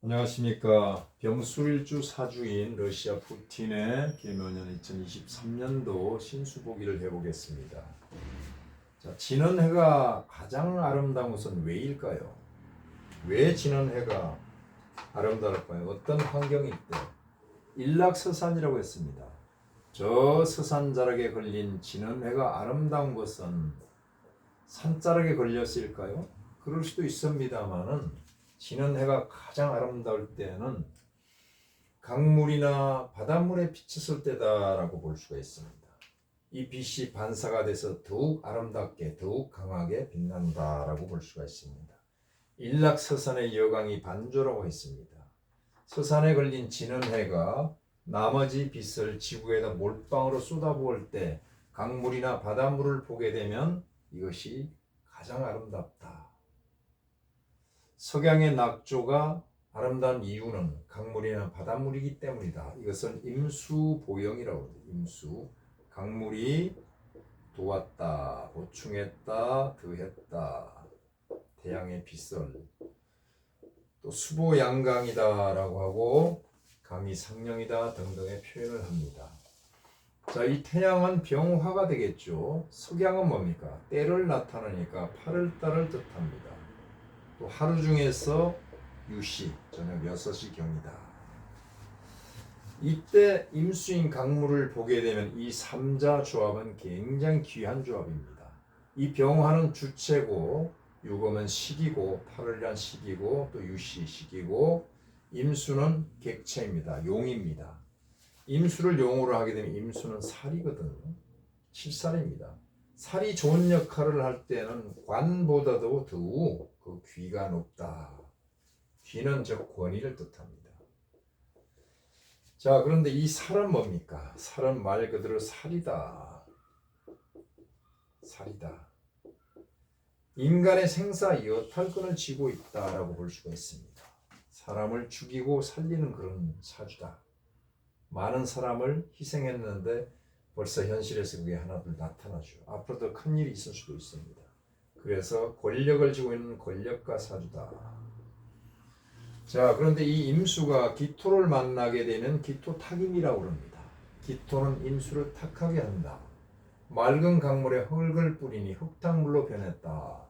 안녕하십니까. 병술일주 사주인 러시아 푸틴의 계묘년 2023년도 신수보기를 해보겠습니다. 자, 지는 해가 가장 아름다운 것은 왜일까요? 왜 지는 해가 아름다울까요? 어떤 환경일 때? 일락서산이라고 했습니다. 저 서산자락에 걸린 지는 해가 아름다운 것은 산자락에 걸렸을까요? 그럴 수도 있습니다만은 지는 해가 가장 아름다울 때는 강물이나 바닷물에 비쳤을 때다라고 볼 수가 있습니다. 이 빛이 반사가 돼서 더욱 아름답게 더욱 강하게 빛난다라고 볼 수가 있습니다. 일락서산의 여강이 반조라고 했습니다. 서산에 걸린 지는 해가 나머지 빛을 지구에다 몰빵으로 쏟아부을 때 강물이나 바닷물을 보게 되면 이것이 가장 아름답다. 석양의 낙조가 아름다운 이유는 강물이나 바닷물이기 때문이다. 이것은 임수보영이라고 합니다. 임수, 강물이 도왔다, 보충했다, 더했다, 태양의 빛을 또 수보양강이다라고 하고 강이 상령이다 등등의 표현을 합니다. 자, 이 태양은 병화가 되겠죠. 석양은 뭡니까? 때를 나타내니까 8월달을 뜻합니다. 또 하루 중에서 유시, 저녁 6시 경이다. 이때 임수인 강물을 보게 되면 이 삼자 조합은 굉장히 귀한 조합입니다. 이 병화는 주체고 유금은 식이고 8월이란 식이고 또 유시 식이고 임수는 객체입니다. 용입니다. 임수를 용으로 하게 되면 임수는 살이거든요. 칠살입니다. 살이 좋은 역할을 할 때는 관보다도 더욱 그 귀가 높다. 귀는 즉 권위를 뜻합니다. 자, 그런데 이 살은 뭡니까? 살은 말 그대로 살이다. 살이다. 인간의 생사 여탈권을 쥐고 있다라고 볼 수가 있습니다. 사람을 죽이고 살리는 그런 사주다. 많은 사람을 희생했는데 벌써 현실에서 그게 하나둘 나타나죠. 앞으로도 큰 일이 있을 수도 있습니다. 그래서 권력을 쥐고 있는 권력가 사주다. 자, 그런데 이 임수가 기토를 만나게 되면 기토탁임이라고 합니다. 기토는 임수를 탁하게 한다. 맑은 강물에 흙을 뿌리니 흙탕물로 변했다.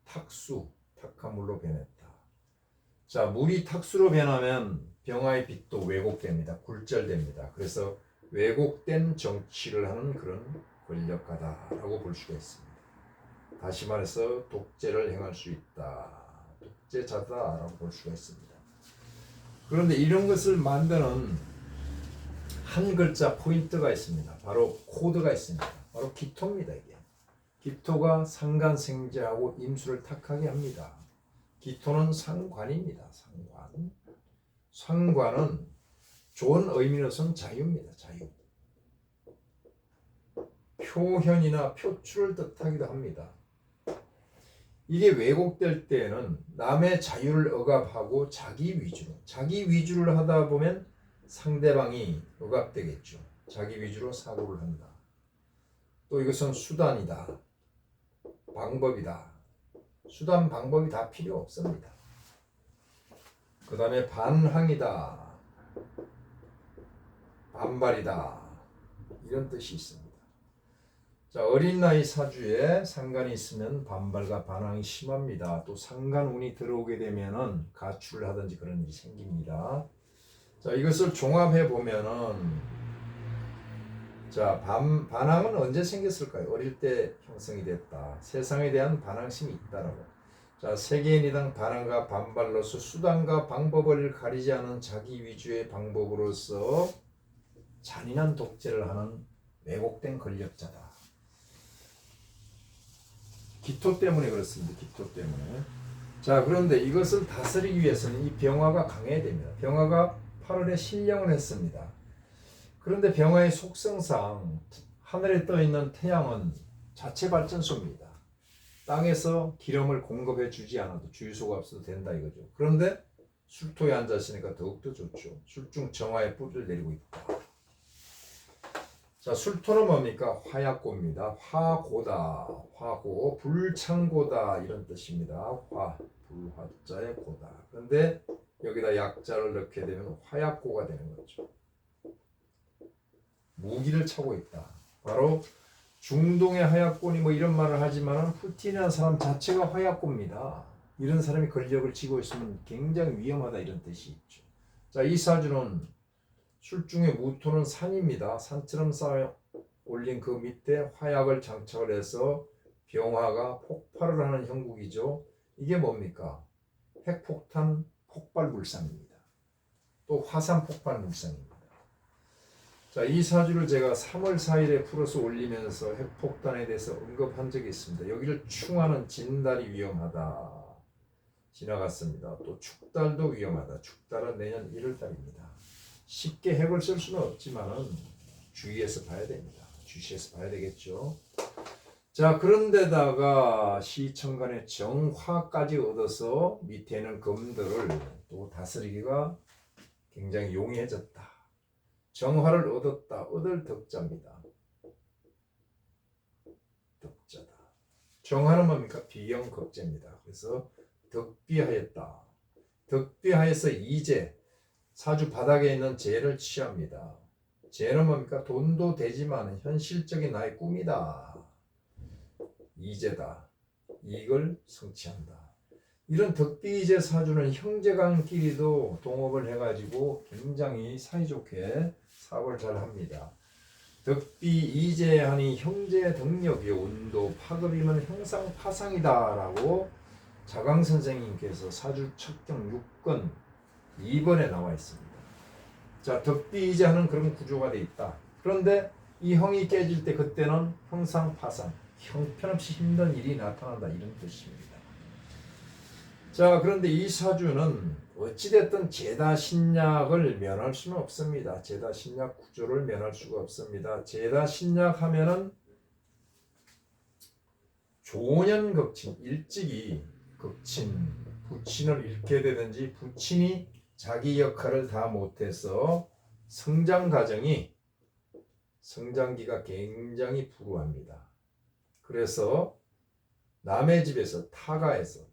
탁수, 탁한 물로 변했다. 자, 물이 탁수로 변하면 병화의 빛도 왜곡됩니다. 굴절됩니다. 그래서 왜곡된 정치를 하는 그런 권력가다라고 볼 수가 있습니다. 다시 말해서 독재를 행할 수 있다. 독재자다라고 볼 수가 있습니다. 그런데 이런 것을 만드는 한 글자 포인트가 있습니다. 바로 코드가 있습니다. 바로 기토입니다. 이게. 기토가 상간생제하고 임수를 탁하게 합니다. 기토는 상관입니다. 상관. 상관은 좋은 의미로서는 자유입니다. 자유. 표현이나 표출을 뜻하기도 합니다. 이게 왜곡될 때는 남의 자유를 억압하고 자기 위주를 하다 보면 상대방이 억압되겠죠. 자기 위주로 사고를 한다. 또 이것은 수단이다. 방법이다. 수단 방법이 다 필요 없습니다. 그 다음에 반항이다. 반발이다. 이런 뜻이 있습니다. 자, 어린 나이 사주에 상관이 있으면 반발과 반항이 심합니다. 또 상관운이 들어오게 되면은 가출을 하든지 그런 일이 생깁니다. 자, 이것을 종합해 보면은 자, 반항은 언제 생겼을까요? 어릴 때 형성이 됐다. 세상에 대한 반항심이 있다라고. 자, 세계인이당 반항과 반발로서 수단과 방법을 가리지 않은 자기 위주의 방법으로서 잔인한 독재를 하는 왜곡된 권력자다. 기토 때문에 그렇습니다. 기토 때문에. 자, 그런데 이것을 다스리기 위해서는 이 병화가 강해야 됩니다. 병화가 8월에 신령을 했습니다. 그런데 병화의 속성상 하늘에 떠 있는 태양은 자체 발전소입니다. 땅에서 기름을 공급해 주지 않아도 주유소가 없어도 된다 이거죠. 그런데 술토에 앉았으니까 더욱더 좋죠. 술중 정화의 뿌리를 내리고 있다. 자, 술토는 뭡니까? 화약고입니다. 화고다. 화고, 불창고다 이런 뜻입니다. 불화자의 고다. 그런데 여기다 약자를 넣게 되면 화약고가 되는 거죠. 무기를 차고 있다. 바로 중동의 화약고니 뭐 이런 말을 하지만 푸틴이라는 사람 자체가 화약고입니다. 이런 사람이 권력을 쥐고 있으면 굉장히 위험하다 이런 뜻이 있죠. 자, 이 사주는 술중의 무토는 산입니다. 산처럼 쌓아 올린 그 밑에 화약을 장착을 해서 병화가 폭발을 하는 형국이죠. 이게 뭡니까? 핵폭탄 폭발 물상입니다. 또 화산 폭발 물상입니다. 자, 이 사주를 제가 3월 4일에 풀어서 올리면서 핵폭탄에 대해서 언급한 적이 있습니다. 여기를 충하는 진달이 위험하다. 지나갔습니다. 또 축달도 위험하다. 축달은 내년 1월달입니다. 쉽게 핵을 쓸 수는 없지만은 주의해서 봐야 됩니다. 주시해서 봐야 되겠죠. 자, 그런데다가 시천간의 정화까지 얻어서 밑에는 금들을 또 다스리기가 굉장히 용이해졌다. 정화를 얻었다. 얻을 덕자입니다. 덕자다. 정화는 뭡니까? 비영극제입니다. 그래서 덕비하였다. 덕비하여서 이제 사주 바닥에 있는 재를 취합니다. 재는 뭡니까? 돈도 되지만 현실적인 나의 꿈이다. 이재다. 이익을 성취한다. 이런 덕비이재 사주는 형제간끼리도 동업을 해가지고 굉장히 사이좋게 사업을 잘 합니다. 덕비이재하니 형제의 덕력이 운도 파급이면 형상파상이다라고 자강 선생님께서 사주 척경 6권 2번에 나와 있습니다. 자, 덕비이재하는 그런 구조가 돼 있다. 그런데 이 형이 깨질 때 그때는 형상파상, 형편없이 힘든 일이 나타난다 이런 뜻입니다. 자, 그런데 이 사주는 어찌됐든 제다신약을 면할 수는 없습니다. 제다신약 구조를 면할 수가 없습니다. 제다신약 하면은 조년극친, 일찍이 극친, 부친을 잃게 되든지 부친이 자기 역할을 다 못해서 성장 과정이 성장기가 굉장히 불우합니다. 그래서 남의 집에서 타가에서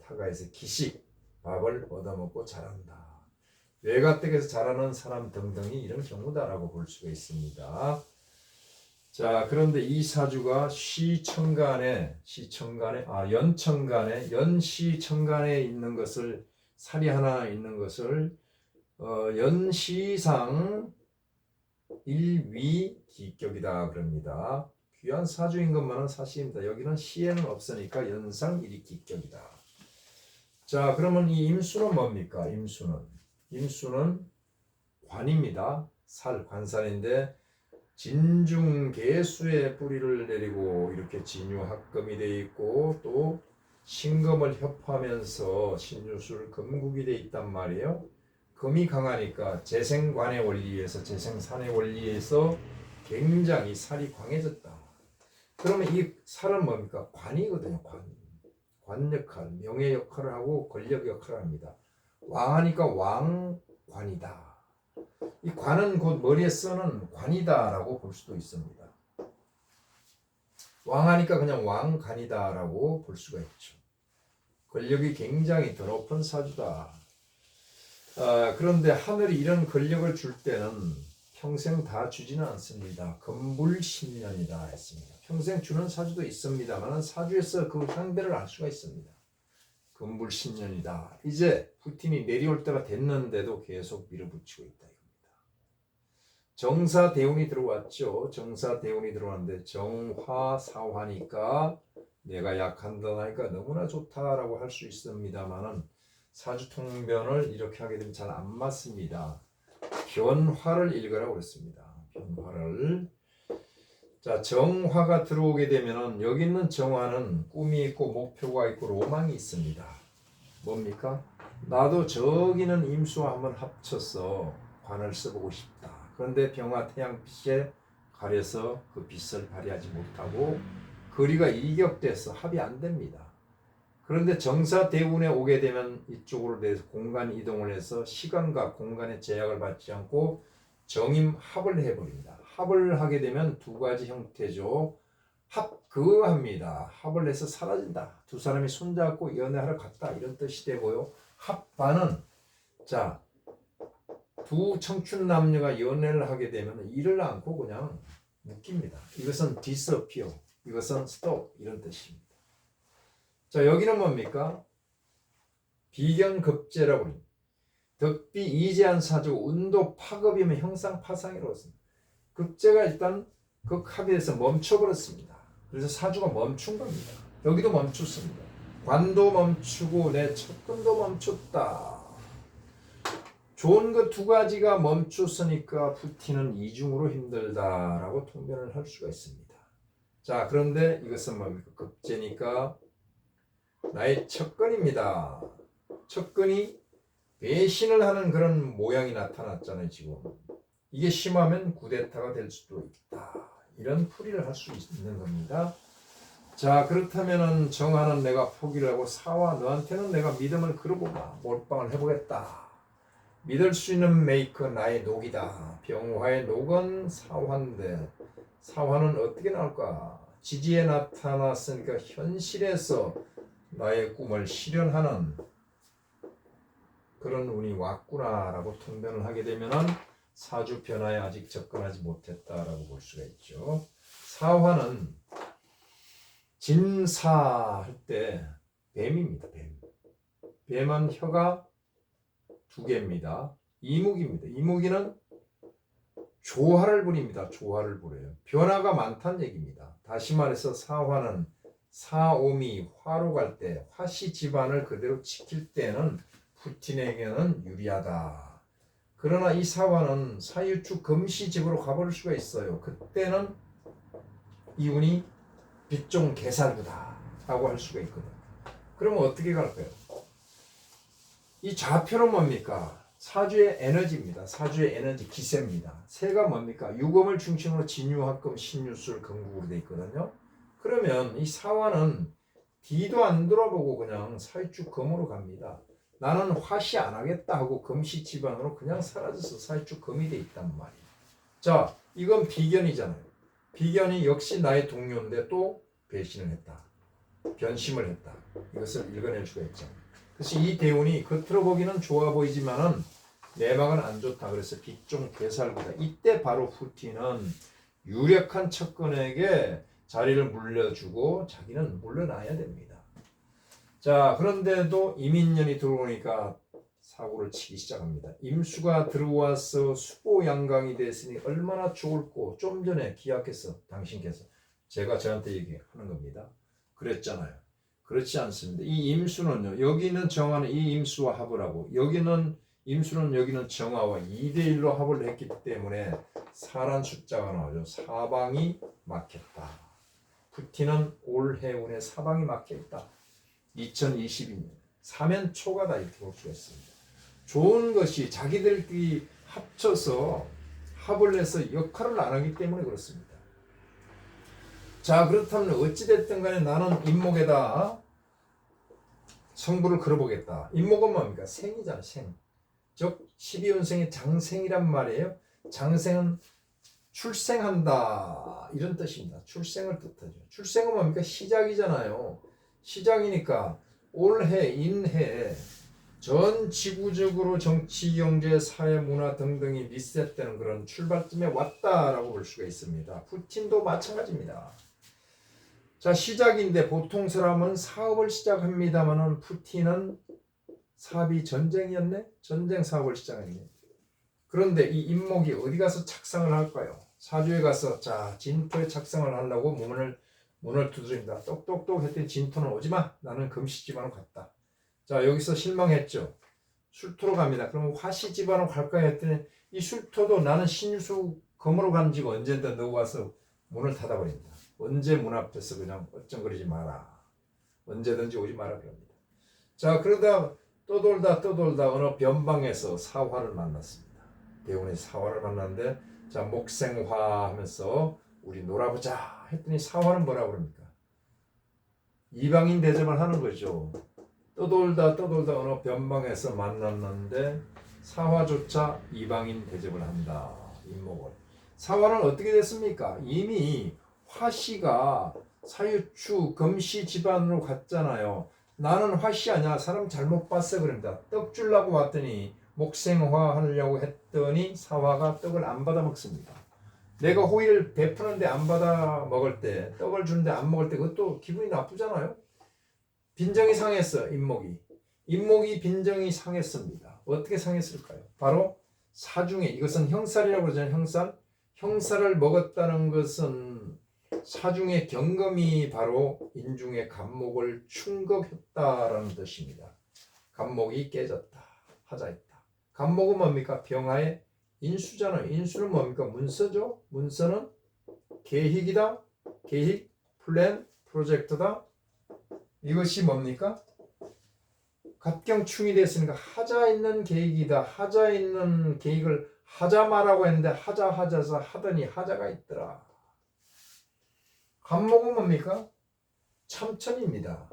기식 밥을 얻어먹고 자란다. 외가댁에서 자라는 사람 등등이 이런 경우다라고 볼 수가 있습니다. 자, 그런데 이 사주가 연천간에 있는 것을 살이 하나 있는 것을 연시상 일위 기격이다 그럽니다. 귀한 사주인 것만은 사실입니다. 여기는 시에는 없으니까 연상 일기격이다. 자, 그러면 이 임수는 뭡니까? 임수는 관입니다. 관살인데 진중계수의 뿌리를 내리고 이렇게 진유합금이 되어 있고 또 신금을 협하면서 신유술 금국이 되어 있단 말이에요. 금이 강하니까 재생관의 원리에서 재생산의 원리에서 굉장히 살이 광해졌다. 그러면 이 살은 뭡니까? 관이거든요. 관 역할, 명예 역할을 하고 권력 역할을 합니다. 왕하니까 왕관이다. 이 관은 곧 머리에 쓰는 관이다라고 볼 수도 있습니다. 왕하니까 그냥 왕관이다라고 볼 수가 있죠. 권력이 굉장히 더 높은 사주다. 그런데 하늘이 이런 권력을 줄 때는 평생 다 주지는 않습니다. 금불신년이다 했습니다. 평생 주는 사주도 있습니다만 사주에서 그 상대를 알 수가 있습니다. 금불신년이다. 이제 푸틴이 내려올 때가 됐는데도 계속 밀어붙이고 있다 이겁니다. 정사대운이 들어왔죠. 정사대운이 들어왔는데 정화사화니까 내가 약한다 하니까 너무나 좋다라고 할 수 있습니다만은 사주통변을 이렇게 하게 되면 잘 안 맞습니다. 변화를 읽으라고 그랬습니다. 변화를. 자, 정화가 들어오게 되면은 여기 있는 정화는 꿈이 있고 목표가 있고 로망이 있습니다. 뭡니까? 나도 저기는 임수와 한번 합쳐서 관을 써보고 싶다. 그런데 병화 태양빛에 가려서 그 빛을 발휘하지 못하고 거리가 이격돼서 합이 안 됩니다. 그런데 정사대운에 오게 되면 이쪽으로 대해서 공간 이동을 해서 시간과 공간의 제약을 받지 않고 정임합을 해버립니다. 합을 하게 되면 두 가지 형태죠. 합거합니다. 합을 해서 사라진다. 두 사람이 손잡고 연애하러 갔다 이런 뜻이 되고요. 합반은 자, 두 청춘 남녀가 연애를 하게 되면 이를 않고 그냥 묶입니다. 이것은 disappear, 이것은 stop 이런 뜻입니다. 자, 여기는 뭡니까? 비견급제라고 합니다. 덕비 이재한 사주 운도 파급이면 형상 파상이라고 했습니다. 급제가 일단 극합에서 멈춰버렸습니다. 그래서 사주가 멈춘 겁니다. 여기도 멈췄습니다. 관도 멈추고 내 척근도 멈췄다. 좋은 것 두 가지가 멈췄으니까 푸틴은 이중으로 힘들다라고 통변을 할 수가 있습니다. 자, 그런데 이것은 뭡니까? 급제니까 나의 척근입니다. 척근이 배신을 하는 그런 모양이 나타났잖아요. 지금 이게 심하면 쿠데타가 될 수도 있다. 이런 풀이를 할 수 있는 겁니다. 자, 그렇다면은 정화는 내가 포기를 하고 사화 너한테는 내가 믿음을 걸어보마. 몰빵을 해보겠다. 믿을 수 있는 메이커 나의 녹이다. 병화의 녹은 사화인데 사화는 어떻게 나올까? 지지에 나타났으니까 현실에서 나의 꿈을 실현하는 그런 운이 왔구나라고 통변을 하게 되면은 사주 변화에 아직 접근하지 못했다라고 볼 수가 있죠. 사화는 진사할 때 뱀입니다. 뱀. 뱀은 혀가 두 개입니다. 이무기입니다. 이무기는 조화를 부립니다. 조화를 부려요. 변화가 많다는 얘기입니다. 다시 말해서 사화는 사오미 화로 갈 때 화씨 집안을 그대로 지킬 때는 푸틴에게는 유리하다. 그러나 이 사화는 사유축 금시집으로 가버릴 수가 있어요. 그때는 이 운이 빚종 개살구다 라고 할 수가 있거든요. 그러면 어떻게 갈까요? 이 좌표는 뭡니까? 사주의 에너지입니다. 사주의 에너지 기세입니다. 세가 뭡니까? 유금을 중심으로 진유합금, 신유술, 금국으로 되어 있거든요. 그러면 이 사화는 뒤도 안 돌아보고 그냥 사유축 금으로 갑니다. 나는 화시 안 하겠다 하고 금시 지방으로 그냥 사라져서 사유축 금이 돼 있단 말이에요. 자, 이건 비견이잖아요. 비견이 역시 나의 동료인데 또 배신을 했다. 변심을 했다. 이것을 읽어낼 수가 있죠. 그래서 이 대운이 겉으로 보기는 좋아 보이지만은 내막은 안 좋다. 그래서 빚종 개살구다. 이때 바로 푸틴은 유력한 척근에게 자리를 물려주고 자기는 물러나야 됩니다. 자, 그런데도 이민년이 들어오니까 사고를 치기 시작합니다. 임수가 들어와서 수보양강이 됐으니 얼마나 좋을꼬. 좀 전에 기약해서 당신께서 제가 저한테 얘기하는 겁니다. 그랬잖아요. 그렇지 않습니다. 이 임수는요. 여기는 정화는 이 임수와 합을 하고 여기는 임수는 여기는 정화와 2대1로 합을 했기 때문에 사란 숫자가 나오죠. 사방이 막혔다. 푸틴은 올해 운에 사방이 막혀있다. 2022년 사면초가다 이렇게 볼 수가 있습니다. 좋은 것이 자기들끼리 합쳐서 합을 해서 역할을 안 하기 때문에 그렇습니다. 자, 그렇다면 어찌됐든 간에 나는 임목에다 성부를 걸어보겠다. 임목은 뭡니까? 생이잖아. 생. 즉 12운생의 장생이란 말이에요. 장생은 출생한다 이런 뜻입니다. 출생을 뜻하죠. 출생은 뭡니까? 시작이잖아요. 시작이니까 올해 인해 전 지구적으로 정치, 경제, 사회, 문화 등등이 리셋되는 그런 출발점에 왔다라고 볼 수가 있습니다. 푸틴도 마찬가지입니다. 자, 시작인데 보통 사람은 사업을 시작합니다만은 푸틴은 사업이 전쟁이었네? 전쟁 사업을 시작했네. 그런데 이 임목이 어디 가서 착상을 할까요? 사주에 가서 자 진토에 착상을 하려고 문을 두드립니다. 똑똑똑 했더니 진토는 오지마. 나는 금시집안으로 갔다. 자, 여기서 실망했죠. 술토로 갑니다. 그럼 화시집안으로 갈까 했더니 이 술토도 나는 신유수 검으로 간 지가 언젠데 너 와서 문을 닫아버립니다. 언제 문 앞에서 그냥 어쩡거리지 마라. 언제든지 오지 마라 그럽니다. 자, 그러다 떠돌다 어느 변방에서 사화를 만났습니다. 대운의 사화를 만났는데 자, 목생화 하면서 우리 놀아보자 했더니 사화는 뭐라고 그럽니까? 이방인 대접을 하는 거죠. 떠돌다 어느 변방에서 만났는데 사화조차 이방인 대접을 한다. 임목을. 사화는 어떻게 됐습니까? 이미 화씨가 사유추 금시 집안으로 갔잖아요. 나는 화씨 아니야. 사람 잘못 봤어 그럽니다. 떡 주려고 왔더니 목생화하려고 했더니 사화가 떡을 안 받아 먹습니다. 내가 호의를 베푸는데 안 받아 먹을 때, 떡을 주는데 안 먹을 때 그것도 기분이 나쁘잖아요. 빈정이 상했어. 인목이 빈정이 상했습니다. 어떻게 상했을까요? 바로 사중에, 이것은 형살이라고 그러잖아요. 형살을 먹었다는 것은 사중의 경검이 바로 인중의 간목을 충격했다라는 뜻입니다. 간목이 깨졌다, 하자했다. 간목은 뭡니까? 병화의 인수잖아요. 인수는 뭡니까? 문서죠. 문서는 계획이다. 계획, 플랜, 프로젝트다. 이것이 뭡니까? 갑경충이 됐으니까 하자 있는 계획이다. 하자 있는 계획을 하자 말하고 했는데 하자서 하더니 하자가 있더라. 간목은 뭡니까? 참천입니다.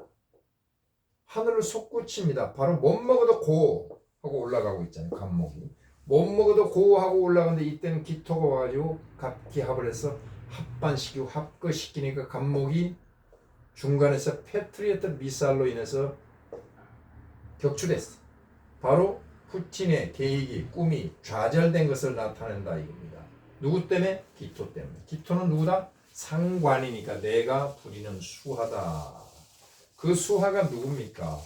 하늘을 솟구칩니다. 바로 못 먹어도 고 하고 올라가고 있잖아요. 간목이. 못 먹어도 고 하고 올라가는데 이때는 기토가 와가지고 갑기합을 해서 합반시키고 합거시키니까 간목이 중간에서 패트리어트 미사일로 인해서 격추됐어. 바로 푸틴의 계획이 꿈이 좌절된 것을 나타낸다 이겁니다. 누구 때문에? 기토 때문에. 기토는 누구다? 상관이니까 내가 부리는 수하다. 그 수하가 누굽니까?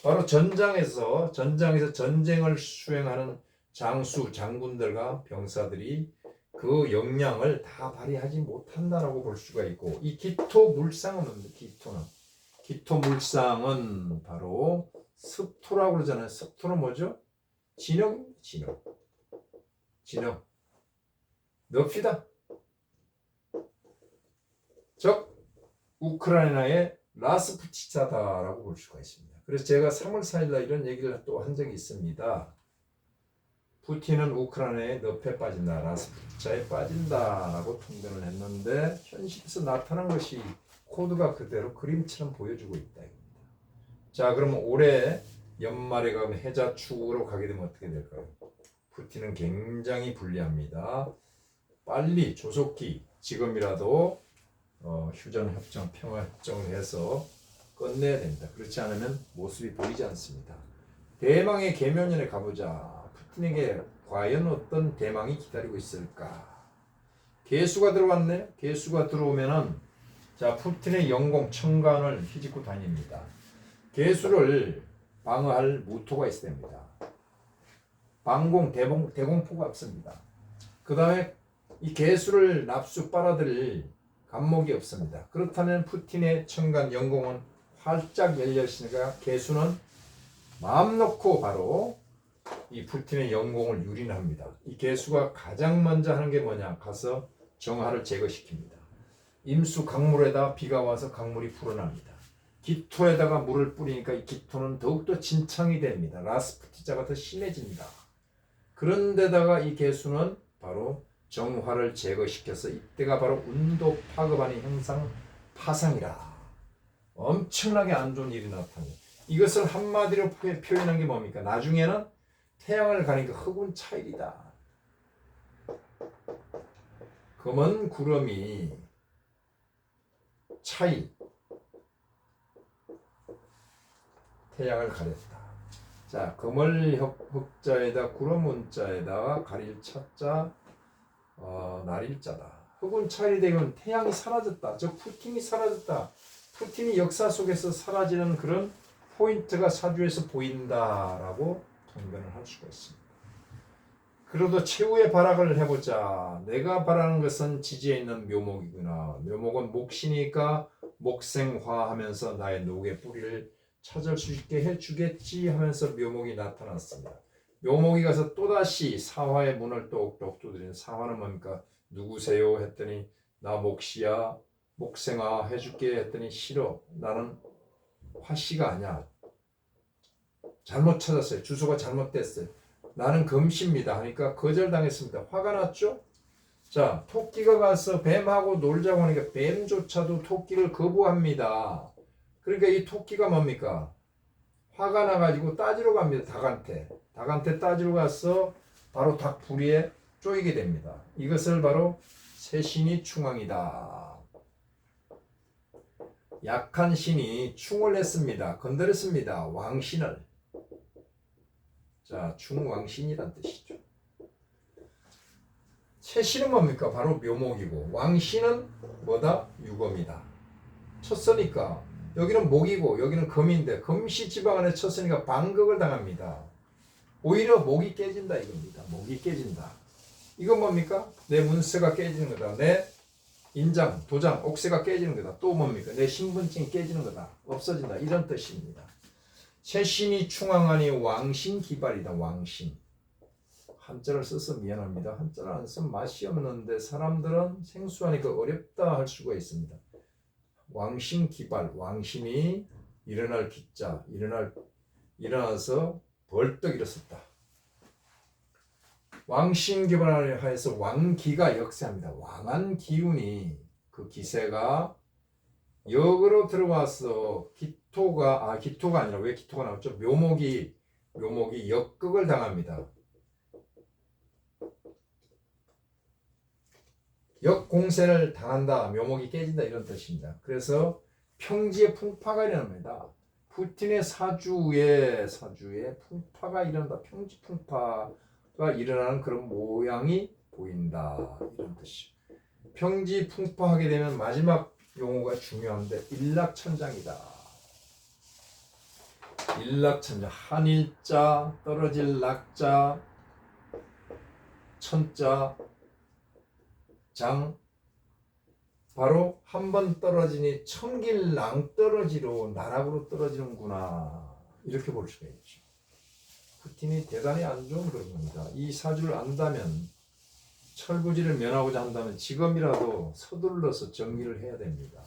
바로 전장에서 전쟁을 수행하는 장수, 장군들과 병사들이 그 역량을 다 발휘하지 못한다라고 볼 수가 있고, 이 기토물상은 뭡니까? 기토물상은 바로 습토라고 그러잖아요. 습토는 뭐죠? 진영. 놉시다. 즉 우크라이나의 라스푸티차다라고 볼 수가 있습니다. 그래서 제가 3월 4일날 이런 얘기를 또 한 적이 있습니다. 푸틴은 우크라이나의 늪에 빠진다, 라스푸티차에 빠진다라고 통변을 했는데 현실에서 나타난 것이 코드가 그대로 그림처럼 보여주고 있다. 자, 그러면 올해 연말에 가면 해자축으로 가게 되면 어떻게 될까요? 푸틴은 굉장히 불리합니다. 빨리 조속히 지금이라도 휴전협정, 평화협정을 해서 끝내야 됩니다. 그렇지 않으면 모습이 보이지 않습니다. 대망의 계명년에 가보자. 푸틴에게 과연 어떤 대망이 기다리고 있을까? 개수가 들어왔네요. 개수가 들어오면은 자, 푸틴의 영공 청관을 휘짓고 다닙니다. 개수를 방어할 무토가 있어야 됩니다. 방공, 대공포가 없습니다. 그 다음에 이 개수를 납수 빨아들일 간목이 없습니다. 그렇다면 푸틴의 청간 영공은 활짝 열렸으니까 개수는 마음 놓고 바로 이 푸틴의 영공을 유린합니다. 이 개수가 가장 먼저 하는 게 뭐냐? 가서 정화를 제거시킵니다. 임수 강물에다 비가 와서 강물이 불어납니다. 기토에다가 물을 뿌리니까 이 기토는 더욱더 진창이 됩니다. 라스푸티자가 더 심해집니다. 그런데다가 이 개수는 바로 정화를 제거시켜서 이때가 바로 운도 파급하는 형상 파상이라. 엄청나게 안 좋은 일이 나타납니다. 이것을 한마디로 표현한 게 뭡니까? 나중에는 태양을 가니까 흑운 차일이다. 검은 구름이 차일, 태양을 가렸다. 자, 금을 흑자에다 구름 운자에다가 가릴 차자, 날일 자다. 흑운 차일이 되면 태양이 사라졌다. 즉 푸틴이 사라졌다. 푸틴이 역사 속에서 사라지는 그런 포인트가 사주에서 보인다라고 통변을 할 수가 있습니다. 그래도 최후의 발악을 해보자. 내가 바라는 것은 지지에 있는 묘목이구나. 묘목은 목시니까 목생화하면서 나의 녹의 뿌리를 찾을 수 있게 해주겠지 하면서 묘목이 나타났습니다. 묘목이 가서 또다시 사화의 문을 똑똑 두드리는. 사화는 뭡니까? 누구세요? 했더니 나 목시야. 목생화 해줄게 했더니 싫어. 나는 화씨가 아니야. 잘못 찾았어요. 주소가 잘못됐어요. 나는 금시입니다 하니까 거절당했습니다. 화가 났죠? 자, 토끼가 가서 뱀하고 놀자고 하니까 뱀조차도 토끼를 거부합니다. 그러니까 이 토끼가 뭡니까? 화가 나가지고 따지러 갑니다. 닭한테 따지러 가서 바로 닭 부리에 쪼이게 됩니다. 이것을 바로 새신이 충왕이다. 약한 신이 충을 했습니다. 건드렸습니다. 왕신을. 자, 충왕신이란 뜻이죠. 채신은 뭡니까? 바로 묘목이고 왕신은 뭐다? 유검이다. 쳤으니까 여기는 목이고 여기는 금인데 금시지방 안에 쳤으니까 반극을 당합니다. 오히려 목이 깨진다 이겁니다. 목이 깨진다. 이건 뭡니까? 내 문서가 깨지는 거다. 내 인장, 도장, 옥새가 깨지는 거다. 또 뭡니까? 내 신분증이 깨지는 거다. 없어진다. 이런 뜻입니다. 채신이 충왕하니 왕신 기발이다. 왕신. 한자를 써서 미안합니다. 한자를 안 쓰면 맛이 없는데 사람들은 생소하니까 어렵다 할 수가 있습니다. 왕신 기발, 왕신이 일어날 기자, 일어나서 벌떡 일어섰다. 왕신 기발을 하여서 왕기가 역세합니다. 왕한 기운이 그 기세가 역으로 들어와서 기토가 아니라 왜 기토가 나왔죠? 묘목이 역극을 당합니다. 역공세를 당한다. 묘목이 깨진다. 이런 뜻입니다. 그래서 평지에 풍파가 일어납니다. 푸틴의 사주에 풍파가 일어난다. 평지 풍파가 일어나는 그런 모양이 보인다. 이런 뜻이죠. 평지 풍파하게 되면 마지막 용어가 중요한데 일락천장이다. 일락천장. 한일자, 떨어질 낙자, 천자, 장. 바로 한 번 떨어지니 천길 낭떠러지로 나락으로 떨어지는구나. 이렇게 볼 수가 있죠. 푸틴이 대단히 안 좋은 그런 겁니다. 이 사주를 안다면 철부지를 면하고자 한다면 지금이라도 서둘러서 정리를 해야 됩니다.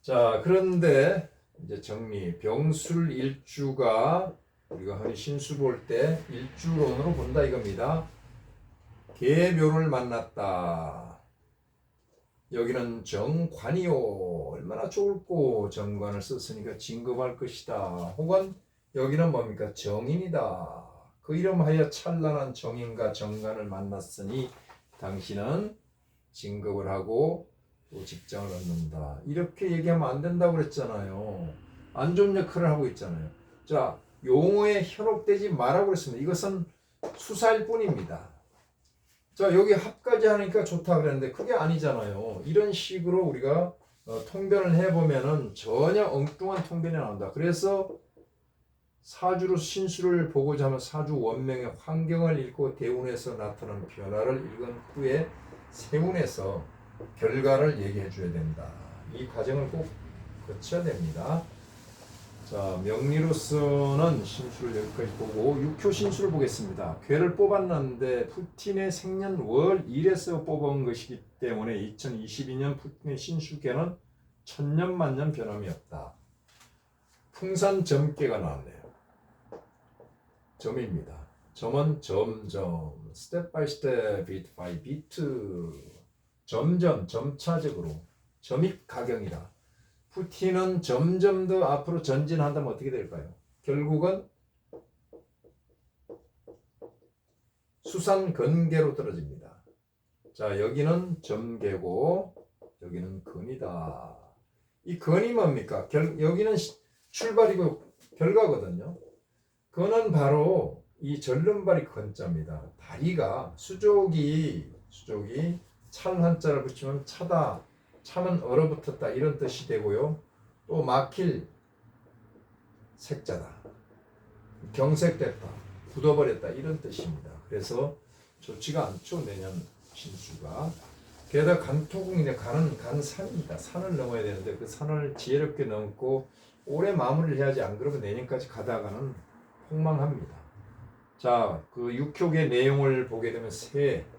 자, 그런데 이제 정리. 병술일주가 우리가 흔히 신수 볼 때 일주론으로 본다 이겁니다. 계묘를 만났다. 여기는 정관이요. 얼마나 좋을꼬. 정관을 썼으니까 진급할 것이다. 혹은 여기는 뭡니까? 정인이다. 그 이름하여 찬란한 정인과 정관을 만났으니 당신은 진급을 하고 또 직장을 얻는다. 이렇게 얘기하면 안 된다고 그랬잖아요. 안 좋은 역할을 하고 있잖아요. 자, 용어에 현혹되지 말라고 그랬습니다. 이것은 수사일 뿐입니다. 자, 여기 합까지 하니까 좋다 그랬는데 그게 아니잖아요. 이런 식으로 우리가 통변을 해보면은 전혀 엉뚱한 통변이 나온다. 그래서 사주로 신수를 보고자 하면 사주 원명의 환경을 읽고 대운에서 나타난 변화를 읽은 후에 세운에서 결과를 얘기해 줘야 된다. 이 과정을 꼭 거쳐야 됩니다. 자, 명리로서는 신수를 여기까지 보고 육효 신수를 보겠습니다. 괴를 뽑았는데 푸틴의 생년 월 1에서 뽑은 것이기 때문에 2022년 푸틴의 신수괴는 천년만년 변함이 없다. 풍산 점괘가 나왔네요. 점입니다. 점은 점점, 스텝 바이 스텝, 비트 바이 비트, 점점, 점차적으로 점입 가경이다. 푸틴은 점점 더 앞으로 전진한다면 어떻게 될까요? 결국은 수산건계로 떨어집니다. 자, 여기는 점계고 여기는 건이다. 이 건이 뭡니까? 여기는 출발이고 결과거든요. 건은 바로 이 절름발이 건자입니다. 다리가 수족이 찰 한자를 붙이면 차다. 참은 얼어붙었다 이런 뜻이 되고요. 또 막힐 색자다. 경색됐다. 굳어버렸다 이런 뜻입니다. 그래서 좋지가 않죠. 내년 신수가. 게다가 간토궁인데 간은 산입니다. 산을 넘어야 되는데 그 산을 지혜롭게 넘고 올해 마무리를 해야지 안 그러면 내년까지 가다가는 폭망합니다. 자, 그 육효의 내용을 보게 되면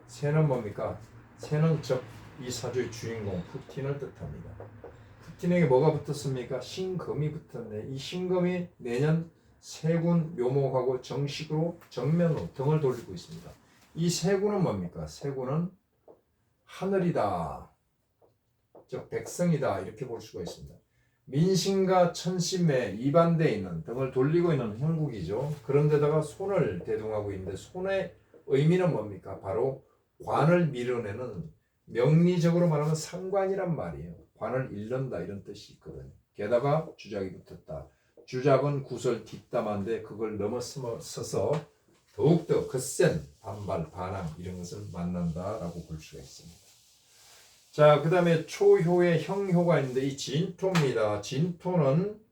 새는 뭡니까? 새는 이 사주의 주인공 푸틴을 뜻합니다. 푸틴에게 뭐가 붙었습니까? 신금이 붙었네. 이 신금이 내년 세군 묘목하고 정식으로 정면으로 등을 돌리고 있습니다. 이 세군은 뭡니까? 세군은 하늘이다. 즉 백성이다. 이렇게 볼 수가 있습니다. 민신과 천신매 이반대에 있는 등을 돌리고 있는 형국이죠. 그런데다가 손을 대동하고 있는데 손의 의미는 뭡니까? 바로 관을 밀어내는 명리적으로 말하면 상관이란 말이에요. 관을 잃는다 이런 뜻이 있거든요. 게다가 주작이 붙었다. 주작은 구설 뒷담화인데 그걸 넘어서서 더욱더 거센 반발, 반항 이런 것을 만난다라고 볼 수가 있습니다. 자, 그 다음에 초효에 형효가 있는데 이 진토입니다. 진토는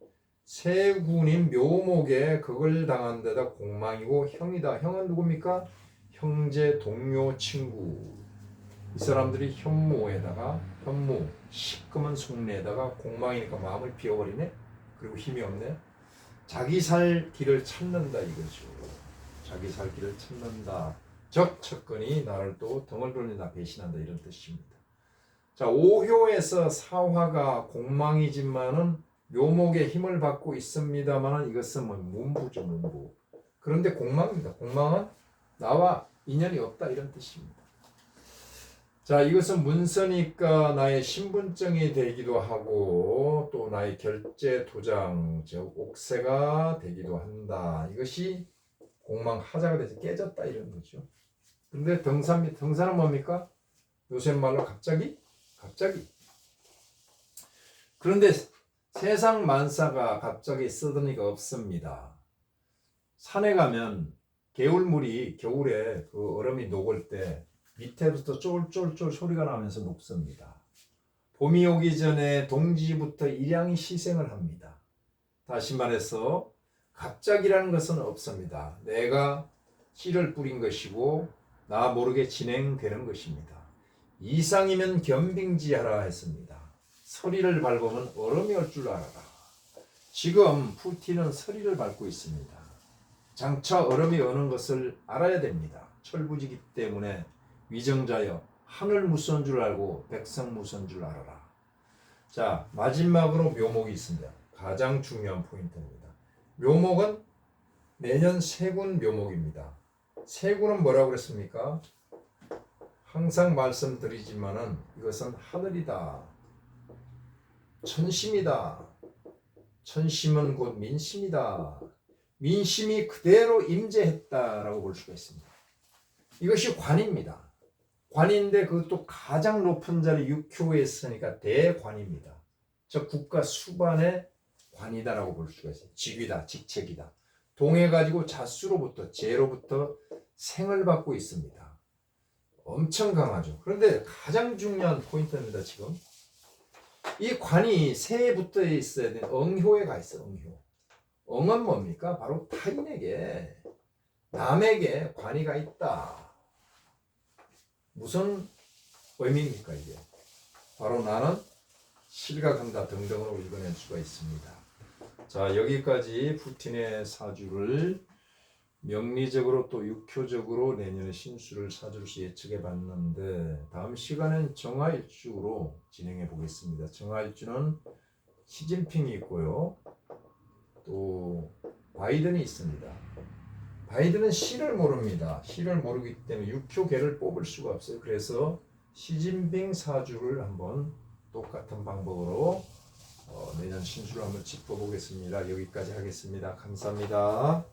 세군인 묘목에 그걸 당한 데다 공망이고 형이다. 형은 누굽니까? 형제, 동료, 친구. 이 사람들이 현무에다가 현무, 시꺼먼 속내에다가 공망이니까 마음을 비워버리네. 그리고 힘이 없네. 자기 살 길을 찾는다 이거죠. 자기 살 길을 찾는다. 적 척근이 나를 또 덩을 돌린다, 배신한다 이런 뜻입니다. 자, 오효에서 사화가 공망이지만은 묘목의 힘을 받고 있습니다만 이것은 뭐 문부죠, 문부. 그런데 공망입니다. 공망은 나와 인연이 없다 이런 뜻입니다. 자, 이것은 문서니까 나의 신분증이 되기도 하고 또 나의 결제 도장, 즉 옥세가 되기도 한다. 이것이 공망하자가 돼서 깨졌다 이런 거죠. 근데 등산은 뭡니까? 요새 말로 갑자기. 그런데 세상 만사가 갑자기 쓰더니가 없습니다. 산에 가면 개울물이 겨울에 그 얼음이 녹을 때 밑에부터 쫄쫄쫄 소리가 나면서 녹습니다. 봄이 오기 전에 동지부터 일양이 희생을 합니다. 다시 말해서 갑자기라는 것은 없습니다. 내가 씨를 뿌린 것이고 나 모르게 진행되는 것입니다. 이상이면 겸빙지하라 했습니다. 서리를 밟으면 얼음이 올 줄 알아라. 지금 푸틴은 서리를 밟고 있습니다. 장차 얼음이 오는 것을 알아야 됩니다. 철부지기 때문에 위정자여 하늘 무서운 줄 알고 백성 무서운 줄 알아라. 자, 마지막으로 묘목이 있습니다. 가장 중요한 포인트입니다. 묘목은 내년 세군 묘목입니다. 세군은 뭐라고 그랬습니까? 항상 말씀드리지만은 이것은 하늘이다. 천심이다. 천심은 곧 민심이다. 민심이 그대로 임재했다라고 볼 수가 있습니다. 이것이 관입니다. 관인데 그것도 가장 높은 자리 6교에 있으니까 대관입니다. 저 국가 수반의 관이다라고 볼 수가 있어요. 직위다, 직책이다. 동해가지고 자수로부터, 재로부터 생을 받고 있습니다. 엄청 강하죠. 그런데 가장 중요한 포인트입니다. 지금 이 관이 새에 붙어 있어야 되는 응효에 가 있어요. 응효. 응은 뭡니까? 바로 타인에게, 남에게 관이가 있다. 무슨 의미입니까 이게? 바로 나는 실각한다 등등으로 읽어낼 수가 있습니다. 자, 여기까지 푸틴의 사주를 명리적으로 또 육효적으로 내년에 신수를 사주로서 예측해 봤는데 다음 시간엔 정화일주로 진행해 보겠습니다. 정화일주는 시진핑이 있고요. 또 바이든이 있습니다. 바이든은 시를 모릅니다. 시를 모르기 때문에 육효계를 뽑을 수가 없어요. 그래서 시진핑 사주를 한번 똑같은 방법으로 내년 신수를 한번 짚어보겠습니다. 여기까지 하겠습니다. 감사합니다.